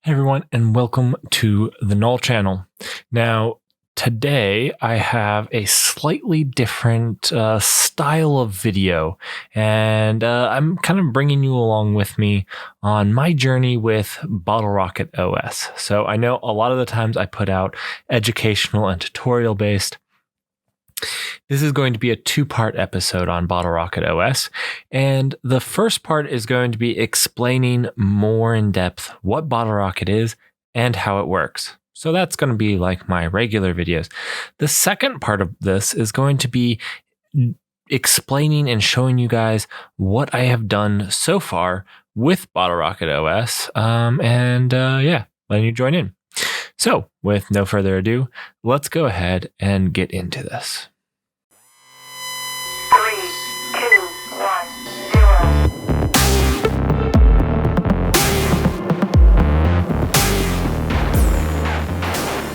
Hey everyone, and welcome to the Null channel. Now, today I have a slightly different style of video, and I'm kind of bringing you along with me on my journey with Bottlerocket OS. So I know a lot of the times I put out educational and tutorial based. This is going to be a two-part episode on Bottlerocket OS, and the first part is going to be explaining more in depth what Bottlerocket is and how it works. So that's going to be like my regular videos. The second part of this is going to be explaining and showing you guys what I have done so far with Bottlerocket OS, letting you join in. So with no further ado, let's go ahead and get into this.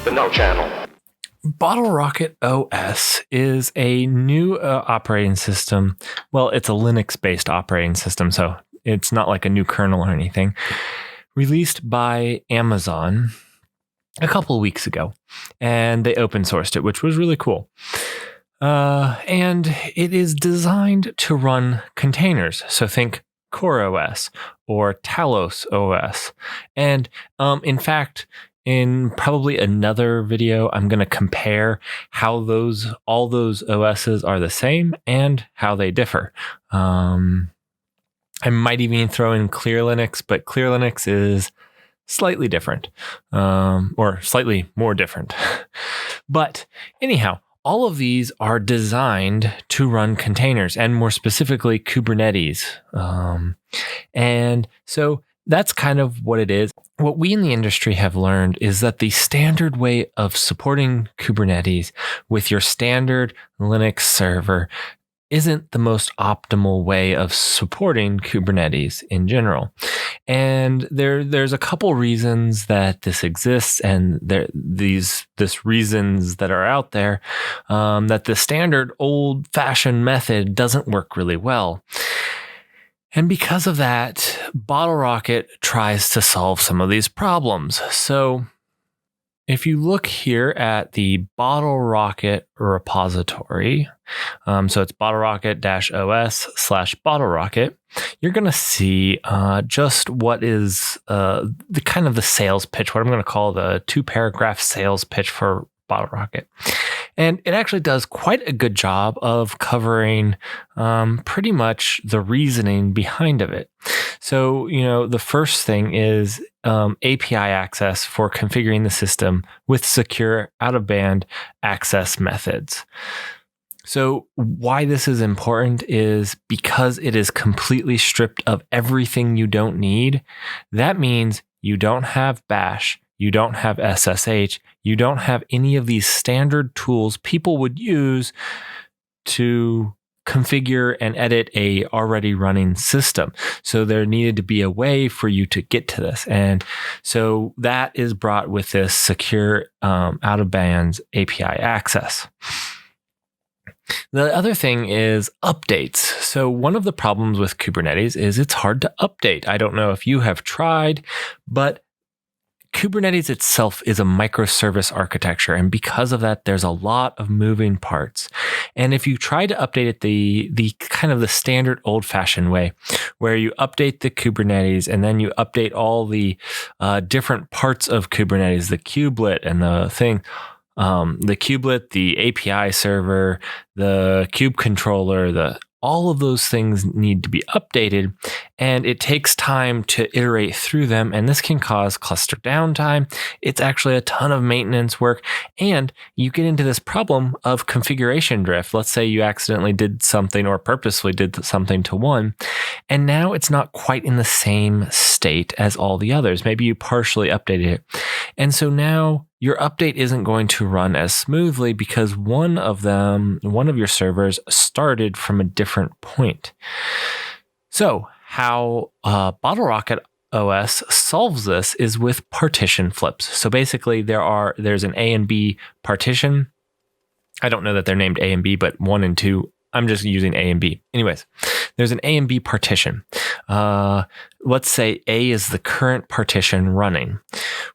The Null channel. Bottlerocket OS is a new operating system. Well, it's a Linux-based operating system, so it's not like a new kernel or anything. Released by Amazon a couple of weeks ago, and they open sourced it, which was really cool. And it is designed to run containers. So think CoreOS or Talos OS. And in fact, in probably another video, I'm going to compare how all those OSs are the same and how they differ. I might even throw in Clear Linux, but Clear Linux is slightly different, or slightly more different. But anyhow, all of these are designed to run containers, and more specifically Kubernetes. And so that's kind of what it is. What we in the industry have learned is that the standard way of supporting Kubernetes with your standard Linux server isn't the most optimal way of supporting Kubernetes in general. And there's a couple reasons that this exists, and these reasons that are out there, that the standard old-fashioned method doesn't work really well. And because of that, Bottlerocket tries to solve some of these problems. So if you look here at the Bottlerocket repository, so it's bottlerocket-os/bottlerocket, you're going to see just what is the kind of the sales pitch, what I'm going to call the 2-paragraph sales pitch for Bottlerocket. And it actually does quite a good job of covering pretty much the reasoning behind of it. So, the first thing is API access for configuring the system with secure out-of-band access methods. So why this is important is because it is completely stripped of everything you don't need. That means you don't have Bash, you don't have SSH, you don't have any of these standard tools people would use to configure and edit a already running system. So there needed to be a way for you to get to this. And so that is brought with this secure out-of-bands API access. The other thing is updates. So one of the problems with Kubernetes is it's hard to update. I don't know if you have tried, but Kubernetes itself is a microservice architecture, and because of that, there's a lot of moving parts. And if you try to update it the kind of the standard old-fashioned way, where you update the Kubernetes and then you update all the different parts of Kubernetes, the kubelet and the thing, the kubelet, the API server, the kube controller, all of those things need to be updated, and it takes time to iterate through them, and this can cause cluster downtime. It's actually a ton of maintenance work, and you get into this problem of configuration drift. Let's say you accidentally did something or purposely did something to one, and now it's not quite in the same state as all the others. Maybe you partially updated it, and so now your update isn't going to run as smoothly because one of your servers started from a different point. So how Bottlerocket OS solves this is with partition flips. So basically there's an A and B partition. I don't know that they're named A and B, but 1 and 2, I'm just using A and B. Anyways, there's an A and B partition. Let's say A is the current partition running.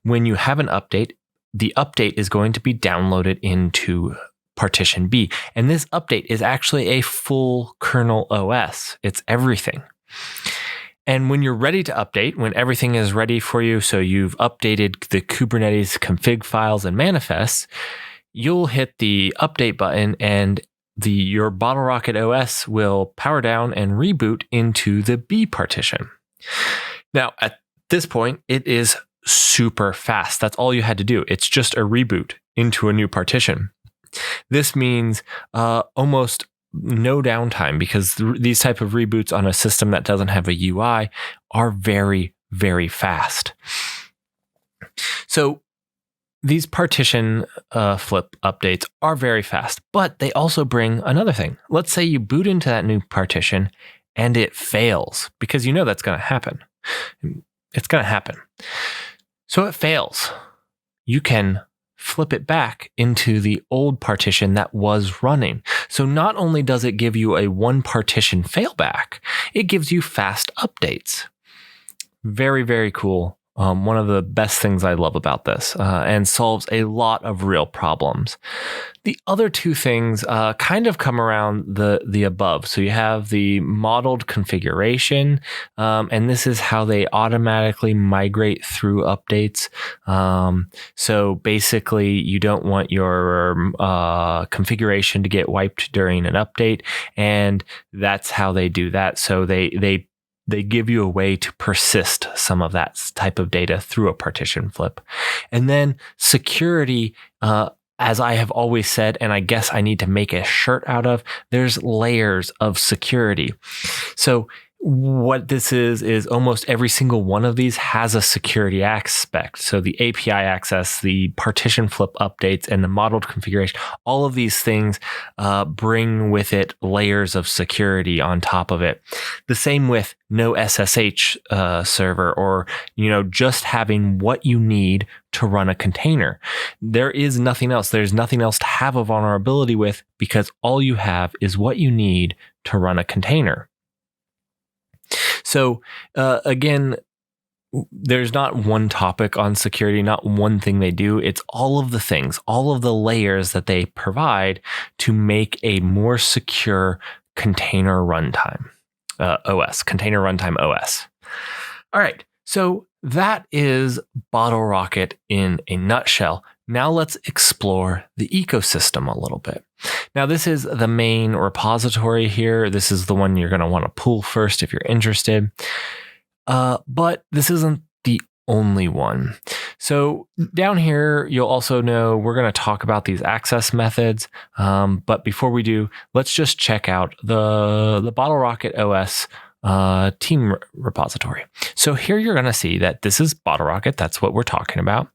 When you have an update, the update is going to be downloaded into partition B. And this update is actually a full kernel OS. It's everything. And when you're ready to update, when everything is ready for you, so you've updated the Kubernetes config files and manifests, you'll hit the update button and your Bottlerocket OS will power down and reboot into the B partition. Now, at this point, it is super fast. That's all you had to do. It's just a reboot into a new partition. This means almost no downtime, because these type of reboots on a system that doesn't have a UI are very, very fast. So these partition flip updates are very fast, but they also bring another thing. Let's say you boot into that new partition and it fails, because you know that's going to happen. It's going to happen. So it fails. You can flip it back into the old partition that was running. So not only does it give you a one partition failback, it gives you fast updates. Very, very cool. One of the best things I love about this, and solves a lot of real problems. The other two things kind of come around the above. So you have the modeled configuration, and this is how they automatically migrate through updates. So basically, you don't want your configuration to get wiped during an update, and that's how they do that. So they give you a way to persist some of that type of data through a partition flip. And then security, as I have always said, and I guess I need to make a shirt out of, there's layers of security. So what this is almost every single one of these has a security aspect. So the API access, the partition flip updates, and the modeled configuration, all of these things bring with it layers of security on top of it. The same with no SSH server, or just having what you need to run a container. There is nothing else. There's nothing else to have a vulnerability with, because all you have is what you need to run a container. So again, there's not one topic on security, not one thing they do. It's all of the things, all of the layers that they provide to make a more secure container runtime OS, container runtime OS. All right, so that is Bottlerocket in a nutshell. Now let's explore the ecosystem a little bit. Now, this is the main repository here. This is the one you're going to want to pull first if you're interested. But this isn't the only one. So down here, you'll also know we're going to talk about these access methods. But before we do, let's just check out the Bottlerocket OS team repository. So here you're going to see that this is Bottlerocket. That's what we're talking about.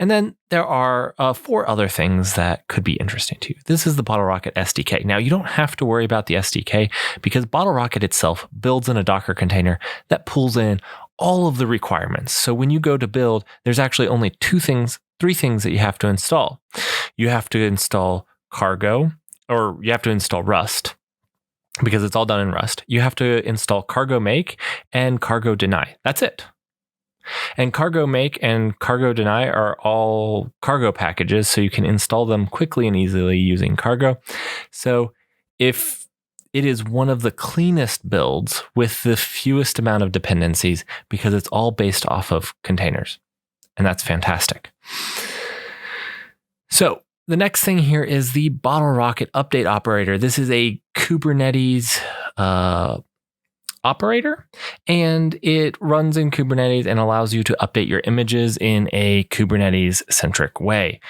And then there are 4 other things that could be interesting to you. This is the Bottlerocket SDK. Now, you don't have to worry about the SDK, because Bottlerocket itself builds in a Docker container that pulls in all of the requirements. So when you go to build, there's actually only 3 things that you have to install. You have to install Cargo, or you have to install Rust, because it's all done in Rust. You have to install cargo make and cargo deny. That's it. And cargo make and cargo deny are all cargo packages, so you can install them quickly and easily using cargo. So if it is one of the cleanest builds with the fewest amount of dependencies, because it's all based off of containers. And that's fantastic. So the next thing here is the Bottlerocket update operator. This is a Kubernetes operator, and it runs in Kubernetes and allows you to update your images in a Kubernetes-centric way.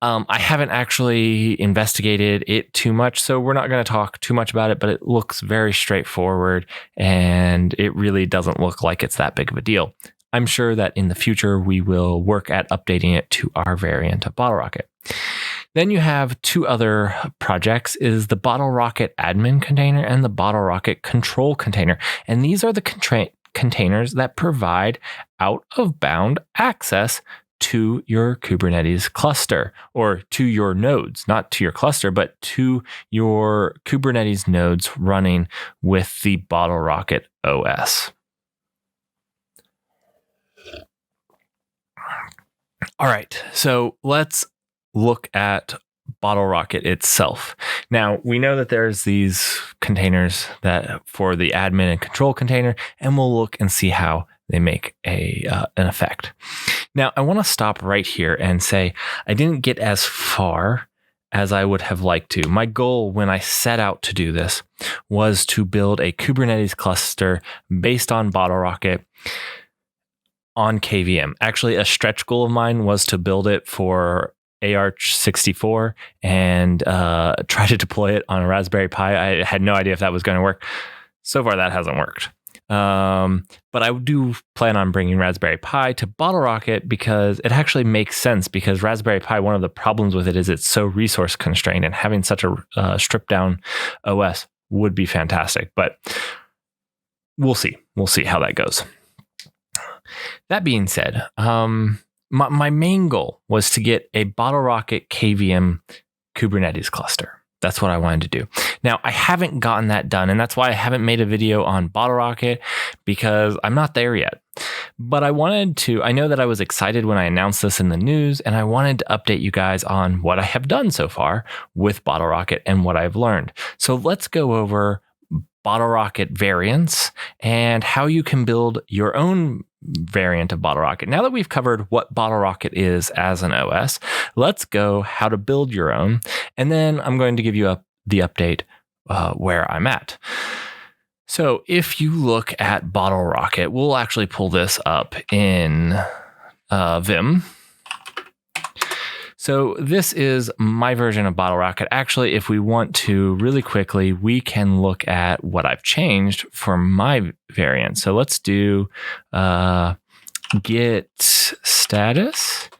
I haven't actually investigated it too much, so we're not going to talk too much about it, but it looks very straightforward, and it really doesn't look like it's that big of a deal. I'm sure that in the future, we will work at updating it to our variant of Bottlerocket. Then you have 2 other projects, is the Bottlerocket admin container and the Bottlerocket control container. And these are the containers that provide out-of-bound access to your Kubernetes cluster, or to your nodes, not to your cluster, but to your Kubernetes nodes running with the Bottlerocket OS. All right, so let's look at Bottlerocket itself. Now, we know that there's these containers that for the admin and control container, and we'll look and see how they make an effect. Now, I want to stop right here and say I didn't get as far as I would have liked to. My goal when I set out to do this was to build a Kubernetes cluster based on Bottlerocket on KVM. Actually, a stretch goal of mine was to build it for ARch64 and try to deploy it on a Raspberry Pi. I had no idea if that was going to work. So far, that hasn't worked. But I do plan on bringing Raspberry Pi to Bottlerocket because it actually makes sense, because Raspberry Pi, one of the problems with it is it's so resource constrained, and having such a stripped down OS would be fantastic. But we'll see. We'll see how that goes. That being said, my main goal was to get a Bottlerocket KVM Kubernetes cluster. That's what I wanted to do. Now, I haven't gotten that done, and that's why I haven't made a video on Bottlerocket, because I'm not there yet. But I know that I was excited when I announced this in the news, and I wanted to update you guys on what I have done so far with Bottlerocket and what I've learned. So let's go over Bottlerocket variants and how you can build your own variant of Bottlerocket. Now that we've covered what Bottlerocket is as an OS, let's go how to build your own. And then I'm going to give you the update where I'm at. So if you look at Bottlerocket, we'll actually pull this up in Vim. So this is my version of Bottlerocket. Actually, if we want to really quickly, we can look at what I've changed for my variant. So let's do git status.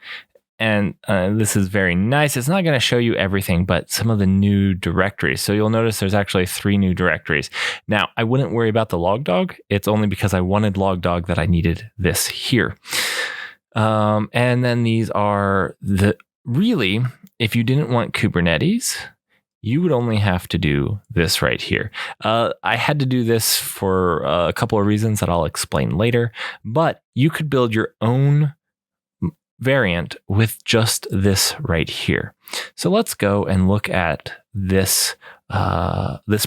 And this is very nice. It's not going to show you everything, but some of the new directories. So you'll notice there's actually 3 new directories. Now, I wouldn't worry about the logdog. It's only because I wanted logdog that I needed this here. And then these are really, if you didn't want Kubernetes, you would only have to do this right here. I had to do this for a couple of reasons that I'll explain later, but you could build your own variant with just this right here. So let's go and look at this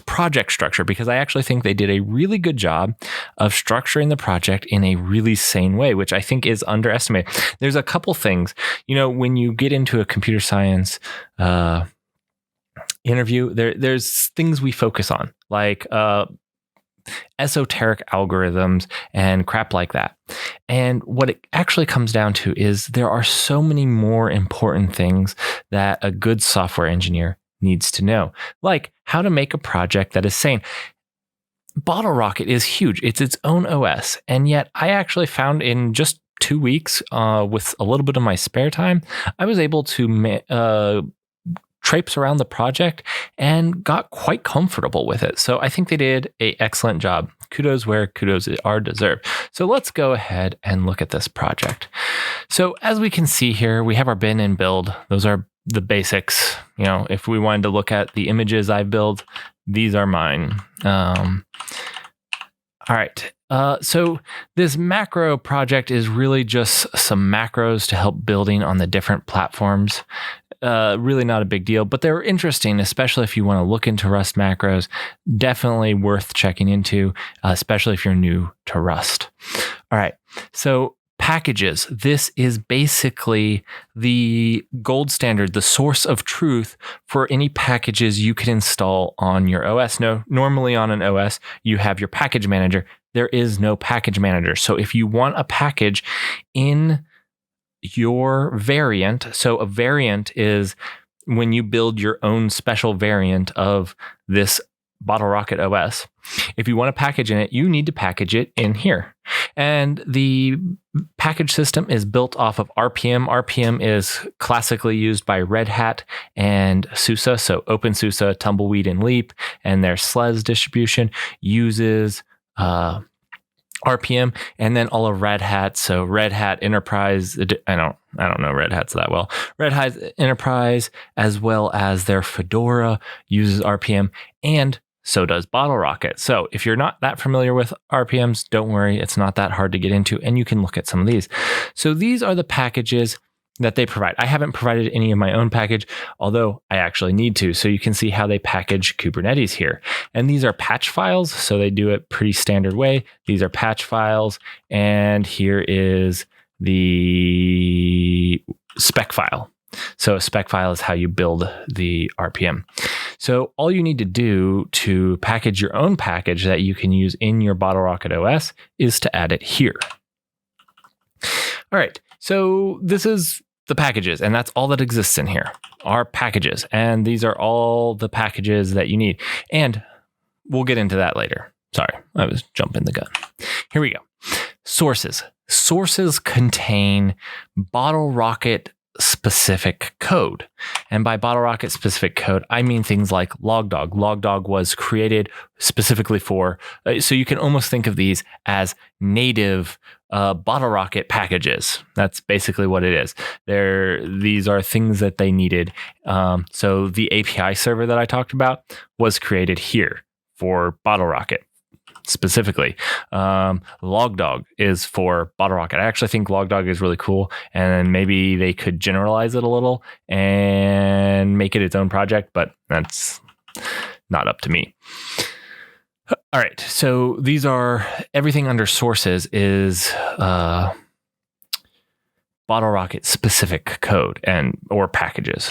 project structure, because I actually think they did a really good job of structuring the project in a really sane way, which I think is underestimated. There's a couple things, when you get into a computer science interview, there's things we focus on, like esoteric algorithms and crap like that. And what it actually comes down to is there are so many more important things that a good software engineer needs to know, like how to make a project that is sane. Bottlerocket is huge. It's its own OS. And yet I actually found in just 2 weeks, with a little bit of my spare time, I was able to traipse around the project and got quite comfortable with it. So I think they did an excellent job. Kudos where kudos are deserved. So let's go ahead and look at this project. So as we can see here, we have our bin and build. Those are the basics. If we wanted to look at the images I build, these are mine. All right. So this macro project is really just some macros to help building on the different platforms. Really not a big deal, but they're interesting, especially if you want to look into Rust macros. Definitely worth checking into, especially if you're new to Rust. All right. So packages. This is basically the gold standard, the source of truth for any packages you can install on your OS. No, normally on an OS, you have your package manager. There is no package manager. So if you want a package in your variant, so a variant is when you build your own special variant of this Bottlerocket OS. If you want a package in it, you need to package it in here. And the package system is built off of RPM. RPM is classically used by Red Hat and SUSE. So OpenSUSE, Tumbleweed, and Leap, and their SLES distribution uses RPM, and then all of Red Hat. So Red Hat Enterprise, I I don't know Red Hat's that well. Red Hat Enterprise, as well as their Fedora, uses RPM, and so does Bottlerocket. So if you're not that familiar with RPMs, don't worry, it's not that hard to get into, and you can look at some of these. So these are the packages that they provide. I haven't provided any of my own package, although I actually need to. So you can see how they package Kubernetes here. And these are patch files, so they do it pretty standard way. These are patch files, and here is the spec file. So a spec file is how you build the RPM. So all you need to do to package your own package that you can use in your Bottlerocket OS is to add it here. All right, so this is the packages, and that's all that exists in here are packages. And these are all the packages that you need. And we'll get into that later. Sorry, I was jumping the gun. Here we go. Sources. Sources contain Bottlerocket specific code. And by Bottlerocket specific code, I mean things like Logdog. Logdog was created specifically for, so you can almost think of these as native Bottlerocket packages. That's basically what it is. These are things that they needed. So the API server that I talked about was created here for Bottlerocket. Specifically, Logdog is for Bottlerocket. I actually think Logdog is really cool, and maybe they could generalize it a little and make it its own project, but that's not up to me. All right, so these are everything under sources is Bottlerocket specific code or packages.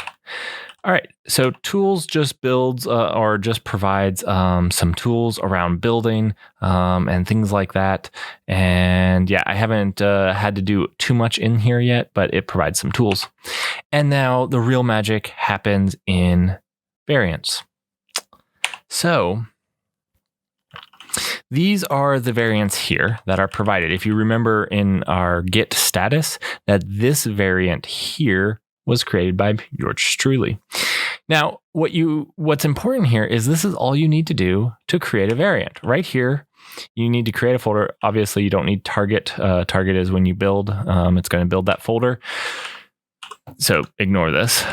All right, so tools just builds or just provides some tools around building and things like that. And yeah, I haven't had to do too much in here yet, but it provides some tools. And now the real magic happens in variants. So these are the variants here that are provided. If you remember in our Git status that this variant here was created by yours truly. Now, what's important here is this is all you need to do to create a variant. Right here, you need to create a folder. Obviously, you don't need target. Target is when you build. It's going to build that folder. So ignore this.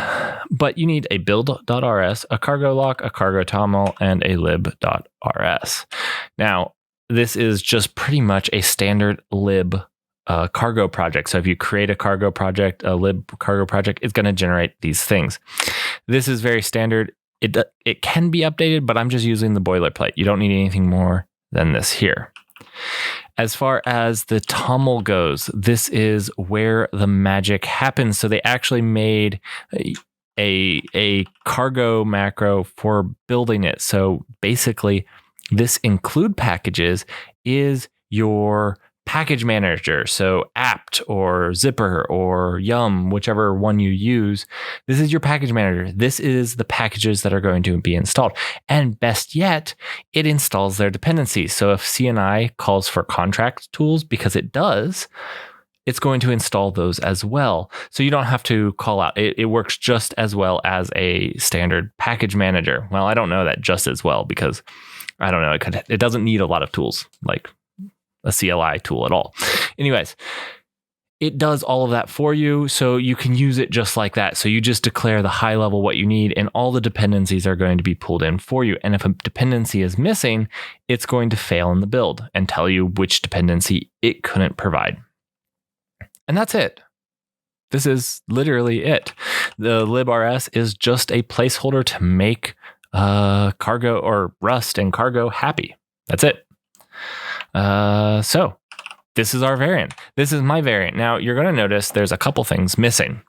But you need a build.rs, a cargo lock, a cargo toml, and a lib.rs. Now, this is just pretty much a standard lib cargo project. So if you create a cargo project, a lib cargo project, it's going to generate these things. This is very standard. It can be updated, but I'm just using the boilerplate. You don't need anything more than this here. As far as the toml goes, this is where the magic happens. So they actually made a cargo macro for building it. So basically, this include packages is your package manager. So apt or zipper or yum, whichever one you use, this is your package manager. This is the packages that are going to be installed. And best yet, it installs their dependencies. So if CNI calls for contract tools, because it does, it's going to install those as well. So you don't have to call out. It works just as well as a standard package manager. Well, I don't know that just as well because I don't know. It doesn't need a lot of tools like a CLI tool at all. Anyways, it does all of that for you, so you can use it just like that. So you just declare the high level what you need, and all the dependencies are going to be pulled in for you. And if a dependency is missing, it's going to fail in the build and tell you which dependency it couldn't provide. And that's it. This is literally it. The librs is just a placeholder to make cargo or Rust and cargo happy. That's it. So this is our variant. This is my variant. Now you're going to notice there's a couple things missing.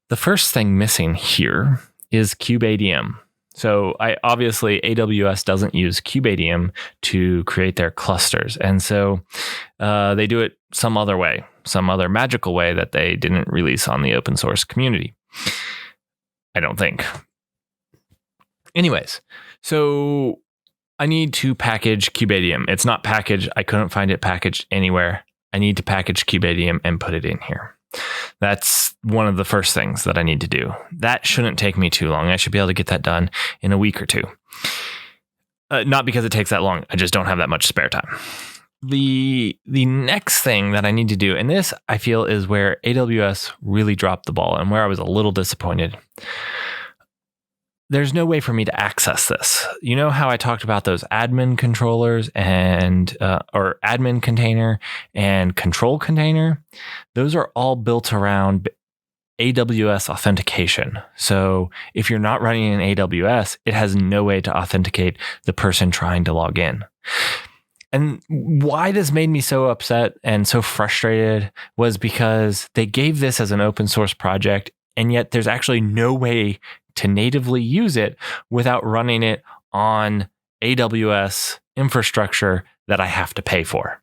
The first thing missing here is kubeadm. So obviously AWS doesn't use kubeadm to create their clusters. And so they do it some other way, some other magical way that they didn't release on the open source community. I don't think. Anyways, so I need to package kubeadm. It's not packaged. I couldn't find it packaged anywhere. I need to package kubeadm and put it in here. That's one of the first things that I need to do. That shouldn't take me too long. I should be able to get that done in a week or two. Not because it takes that long. I just don't have that much spare time. the next thing that I need to do, and this I feel is where AWS really dropped the ball and where I was a little disappointed. There's no way for me to access this. You know how I talked about those admin controllers and or admin container and control container? Those are all built around AWS authentication. So if you're not running in AWS, it has no way to authenticate the person trying to log in. And why this made me so upset and so frustrated was because they gave this as an open source project, and yet there's actually no way to natively use it without running it on AWS infrastructure that I have to pay for.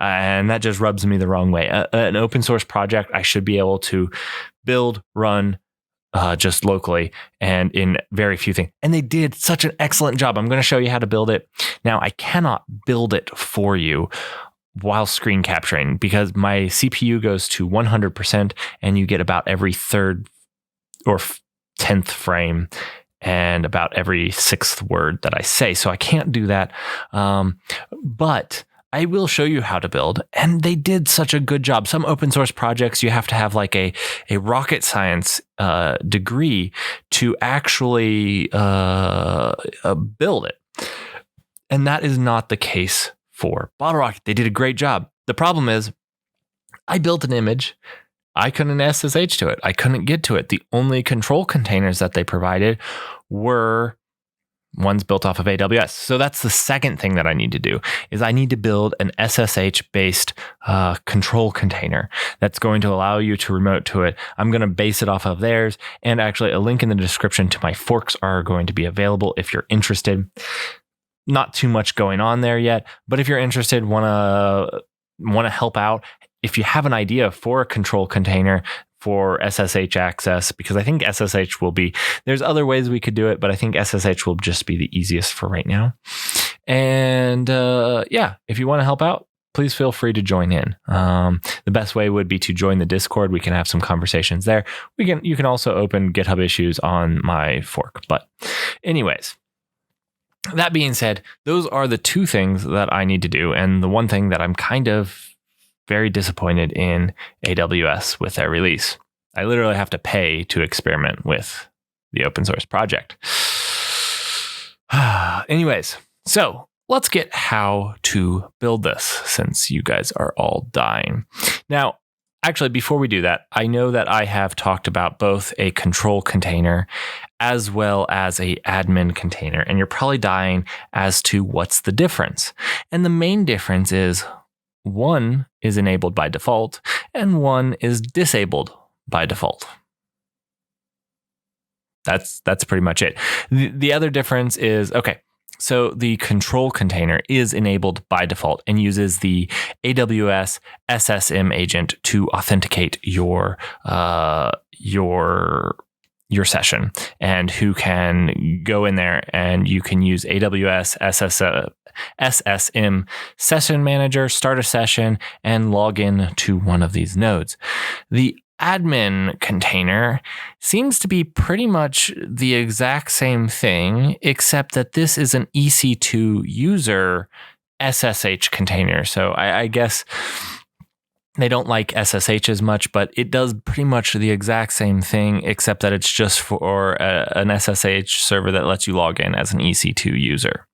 And that just rubs me the wrong way. An open source project, I should be able to build, run just locally and in very few things. And they did such an excellent job. I'm going to show you how to build it. Now, I cannot build it for you while screen capturing because my CPU goes to 100% and you get about every third or 10th frame and about every 6th word that I say. So I can't do that. But I will show you how to build. And they did such a good job. Some open source projects, you have to have like a rocket science degree to actually build it. And that is not the case for Bottlerocket. They did a great job. The problem is I built an image. I couldn't SSH to it. I couldn't get to it. The only control containers that they provided were ones built off of AWS. So that's the second thing that I need to do is I need to build an SSH-based control container that's going to allow you to remote to it. I'm going to base it off of theirs, and actually a link in the description to my forks are going to be available if you're interested. Not too much going on there yet, but if you're interested, want to help out, if you have an idea for a control container for SSH access, because I think SSH will be, there's other ways we could do it, but I think SSH will just be the easiest for right now. And if you want to help out, please feel free to join in. The best way would be to join the Discord. We can have some conversations there. You can also open GitHub issues on my fork. But anyways, that being said, those are the two things that I need to do. And the one thing that I'm kind of very disappointed in AWS with their release. I literally have to pay to experiment with the open source project. Anyways, so let's get how to build this since you guys are all dying. Now, actually, before we do that, I know that I have talked about both a control container as well as a admin container, and you're probably dying as to what's the difference. And the main difference is one is enabled by default and one is disabled by default. That's pretty much it. The other difference is, okay, so the control container is enabled by default and uses the AWS SSM agent to authenticate your session, and who can go in there and you can use AWS SSM session manager, start a session, and log in to one of these nodes. The admin container seems to be pretty much the exact same thing, except that this is an EC2 user SSH container. So I guess they don't like SSH as much, but it does pretty much the exact same thing, except that it's just for an SSH server that lets you log in as an EC2 user.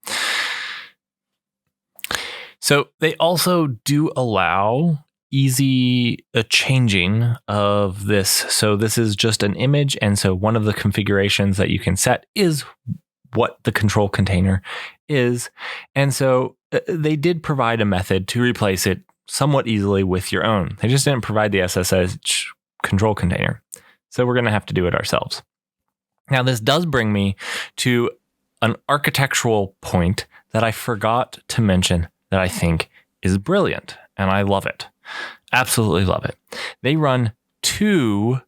So they also do allow easy changing of this. So this is just an image. And so one of the configurations that you can set is what the control container is. And so they did provide a method to replace it somewhat easily with your own. They just didn't provide the SSH control container. So we're going to have to do it ourselves. Now, this does bring me to an architectural point that I forgot to mention that I think is brilliant, and I love it. Absolutely love it. They run two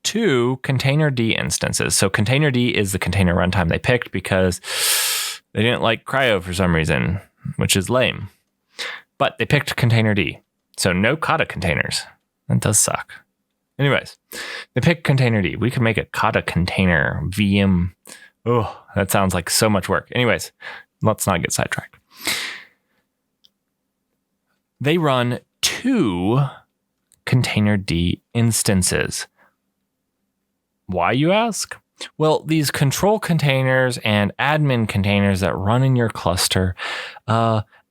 containerd instances. So containerd is the container runtime they picked because they didn't like Cryo for some reason, which is lame. But they picked containerd. So no Kata containers. That does suck. Anyways, they picked containerd. We could make a Kata container VM. Oh, that sounds like so much work. Anyways, let's not get sidetracked. they run 2 containerd instances. Why, you ask? Well, these control containers and admin containers that run in your cluster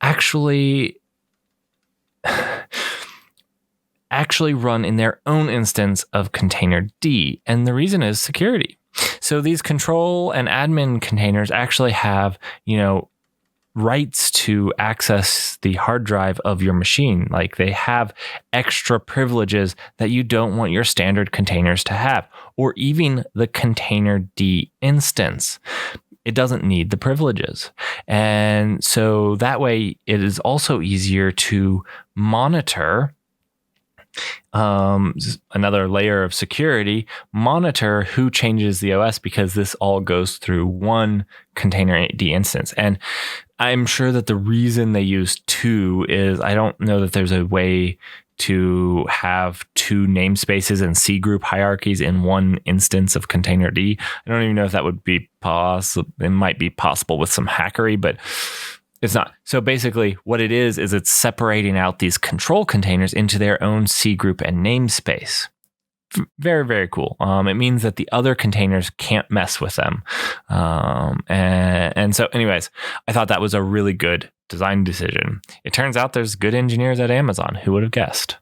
actually run in their own instance of containerd, and the reason is security. So these control and admin containers actually have, rights to access the hard drive of your machine. Like, they have extra privileges that you don't want your standard containers to have, or even the containerd instance. It doesn't need the privileges. And so that way it is also easier to monitor, another layer of security, monitor who changes the OS, because this all goes through one containerd instance. And I'm sure that the reason they use 2 is, I don't know that there's a way to have 2 namespaces and C group hierarchies in one instance of containerd. I don't even know if that would be possible. It might be possible with some hackery, but it's not. So basically what it is it's separating out these control containers into their own C group and namespace. Very, very cool. It means that the other containers can't mess with them. And so anyways, I thought that was a really good design decision. It turns out there's good engineers at Amazon. Who would have guessed?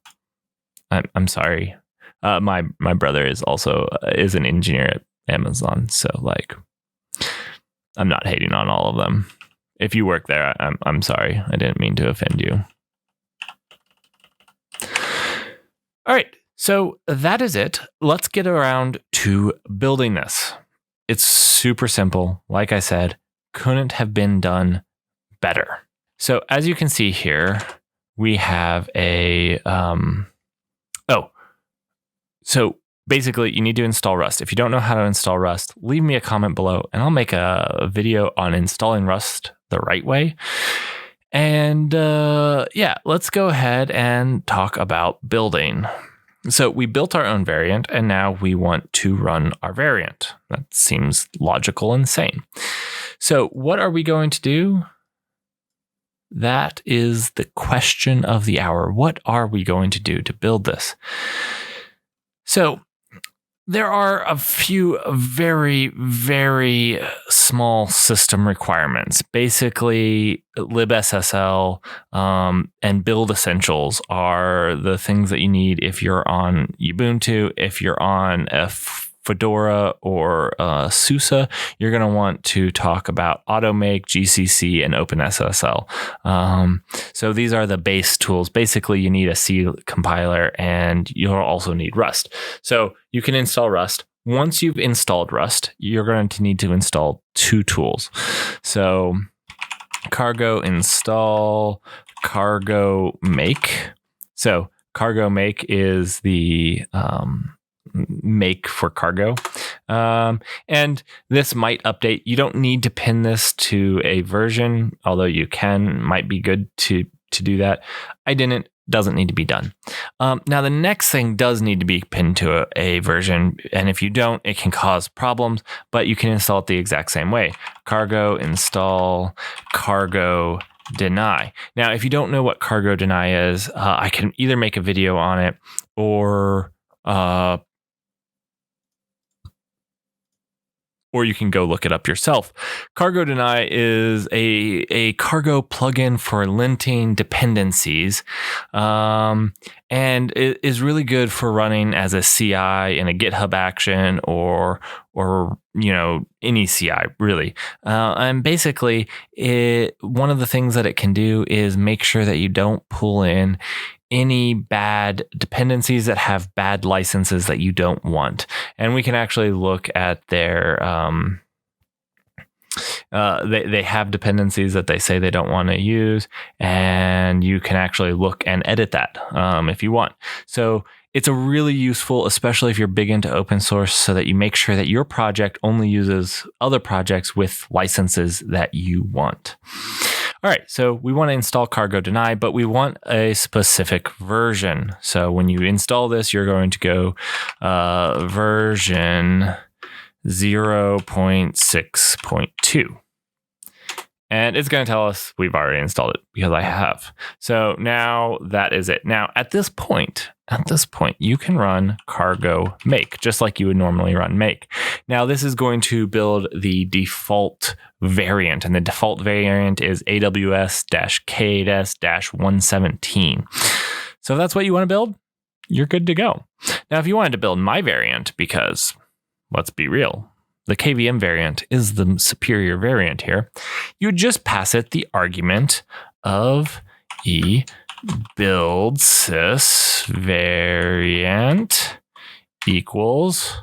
I'm sorry. My brother is an engineer at Amazon. So I'm not hating on all of them. If you work there, I'm sorry. I didn't mean to offend you. All right. So that is it. Let's get around to building this. It's super simple. Like I said, couldn't have been done better. So as you can see here, we have so basically you need to install Rust. If you don't know how to install Rust, leave me a comment below and I'll make a video on installing Rust the right way. And let's go ahead and talk about building. So we built our own variant and now we want to run our variant. That seems logical and sane. So what are we going to do? That is the question of the hour. What are we going to do to build this? So there are a few very, very small system requirements. Basically, libssl and build essentials are the things that you need if you're on Ubuntu. If you're on a Fedora or SUSE, you're going to want to talk about AutoMake, GCC, and OpenSSL. So these are the base tools. Basically, you need a C compiler and you'll also need Rust. So you can install Rust. Once you've installed Rust, you're going to need to install 2 tools. So cargo install, cargo make. So cargo make is the make for cargo. And this might update. You don't need to pin this to a version, although you can. Might be good to do that. I didn't. Doesn't need to be done. Now, the next thing does need to be pinned to a version. And if you don't, it can cause problems, but you can install it the exact same way. Cargo install, cargo deny. Now, if you don't know what cargo deny is, I can either make a video on it or you can go look it up yourself. Cargo deny is a cargo plugin for linting dependencies, and it is really good for running as a CI in a GitHub action or any CI really. And basically, one of the things that it can do is make sure that you don't pull in any bad dependencies that have bad licenses that you don't want. And we can actually look at their, they have dependencies that they say they don't want to use, and you can actually look and edit that if you want. So it's a really useful, especially if you're big into open source, so that you make sure that your project only uses other projects with licenses that you want. All right, so we want to install cargo deny, but we want a specific version. So when you install this, you're going to go version 0.6.2. And it's going to tell us we've already installed it because I have. So now that is it. Now at this point, you can run cargo make just like you would normally run make. Now this is going to build the default variant, and the default variant is AWS-K8S-117. So if that's what you want to build, you're good to go. Now if you wanted to build my variant, because let's be real, the KVM variant is the superior variant here, you would just pass it the argument of build sys variant equals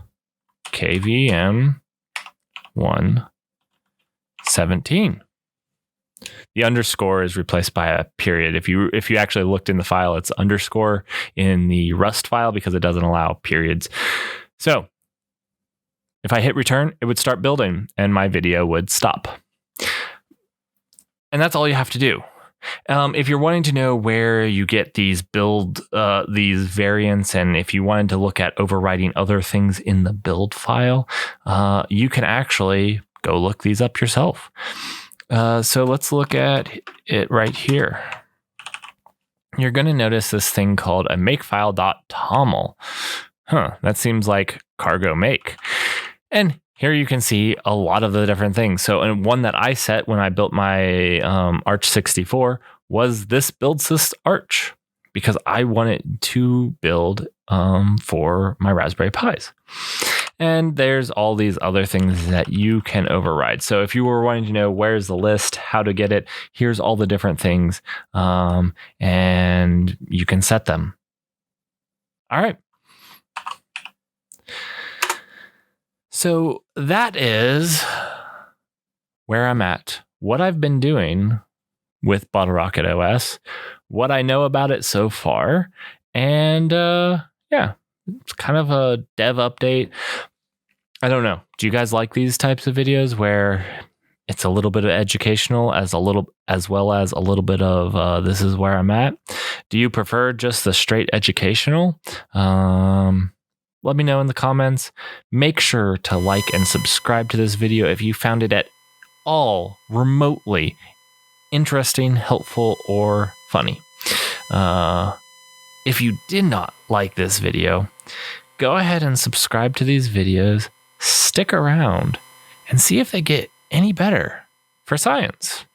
KVM 117. The underscore is replaced by a period. If you actually looked in the file, it's underscore in the Rust file because it doesn't allow periods. So if I hit return, it would start building and my video would stop. And that's all you have to do. If you're wanting to know where you get these these variants, and if you wanted to look at overwriting other things in the build file, you can actually go look these up yourself. So let's look at it right here. You're going to notice this thing called a makefile.toml. That seems like cargo make. And here you can see a lot of the different things. So, and one that I set when I built my Arch 64 was this build sys Arch, because I wanted to build for my Raspberry Pis. And there's all these other things that you can override. So if you were wanting to know where's the list, how to get it, here's all the different things, and you can set them. All right. So that is where I'm at, what I've been doing with Bottlerocket OS, what I know about it so far, and yeah, it's kind of a dev update. I don't know. Do you guys like these types of videos where it's a little bit of educational as well as a little bit of this is where I'm at? Do you prefer just the straight educational? Let me know in the comments. Make sure to like and subscribe to this video if you found it at all remotely interesting, helpful, or funny. If you did not like this video, go ahead and subscribe to these videos, stick around, and see if they get any better for science.